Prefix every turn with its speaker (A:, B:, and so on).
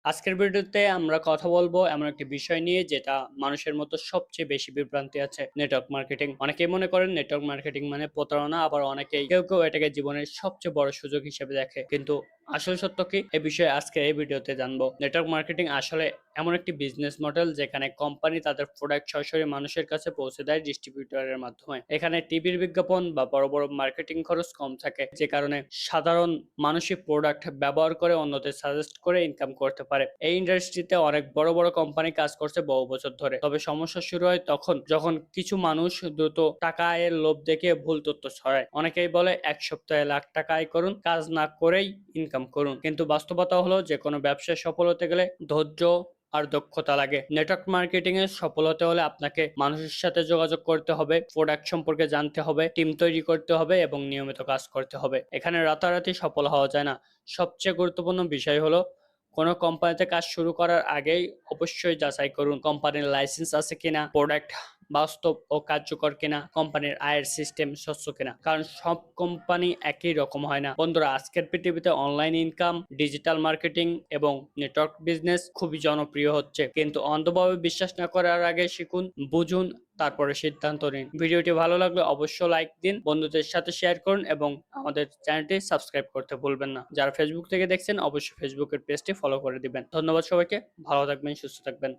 A: আজকের ভিডিওতে আমরা কথা বলবো এমন একটি বিষয় নিয়ে যেটা মানুষের মতো সবচেয়ে বেশি বিভ্রান্তি আছে নেটওয়ার্ক মার্কেটিং। অনেকেই মনে করেন নেটওয়ার্ক মার্কেটিং মানে প্রতারণা, আবার কেউ এটাকে জীবনের সবচেয়ে বড় সুযোগ হিসেবে দেখে। কিন্তু আসল সত্য কি, এই বিষয়ে আজকে এই ভিডিওতে জানবো। নেটওয়ার্ক মার্কেটিং আসলে এমন একটি বিজনেস মডেল যেখানে কোম্পানি তাদের প্রোডাক্ট সরাসরি মানুষের কাছে পৌঁছে দেয় ডিস্ট্রিবিউটরের মাধ্যমে। এখানে টিভির বিজ্ঞাপন বা বড় বড় মার্কেটিং খরচ কম থাকে, যে কারণে সাধারণ মানুষই প্রোডাক্ট ব্যবহার করে অন্যদের সাজেস্ট করে ইনকাম করতে পারে। এই ইন্ডাস্ট্রিতে অনেক বড় বড় কোম্পানি কাজ করছে বহু বছর ধরে। তবে সমস্যা শুরু হয় তখন যখন কিছু মানুষ দ্রুত টাকা আয়ের লোভ দেখে ভুল তথ্য ছড়ায়। অনেকেই বলে 1 সপ্তাহে লাখ টাকা আয় করুন, কাজ না করেই ইনকাম করুন। কিন্তু বাস্তবতা হলো যে কোনো ব্যবসায় সফল হতে গেলে ধৈর্য আর দক্ষতা লাগে। নেটওয়ার্ক মার্কেটিং এ সফল হতে হলে আপনাকে মানুষের সাথে যোগাযোগ করতে হবে, প্রোডাক্ট সম্পর্কে জানতে হবে, টিম তৈরি করতে হবে এবং নিয়মিত কাজ করতে হবে। এখানে রাতারাতি সফল হওয়া যায় না। সবচেয়ে গুরুত্বপূর্ণ বিষয় হলো কোনো কোম্পানিতে কাজ শুরু করার আগেই অবশ্যই যাচাই করুন কোম্পানির লাইসেন্স আছে কিনা, প্রোডাক্ট বাস্তব ও কার্যকর কিনা, কোম্পানির আয়ের সিস্টেম স্বচ্ছ কিনা। কারণ সব কোম্পানি একই রকম হয় না। বন্ধুরা, আজকের পৃথিবীতে অনলাইন ইনকাম, ডিজিটাল মার্কেটিং এবং নেটওয়ার্ক বিজনেস খুবই জনপ্রিয় হচ্ছে। কিন্তু অন্ধভাবে বিশ্বাস না করার আগে শিখুন, বুঝুন, তারপরে সিদ্ধান্ত নিন। ভিডিওটি ভালো লাগলে অবশ্যই লাইক দিন, বন্ধুদের সাথে শেয়ার করুন এবং আমাদের চ্যানেলটি সাবস্ক্রাইব করতে ভুলবেন না। যারা ফেসবুক থেকে দেখছেন অবশ্যই ফেসবুকের পেজটি ফলো করে দিবেন। ধন্যবাদ সবাইকে। ভালো থাকবেন, সুস্থ থাকবেন।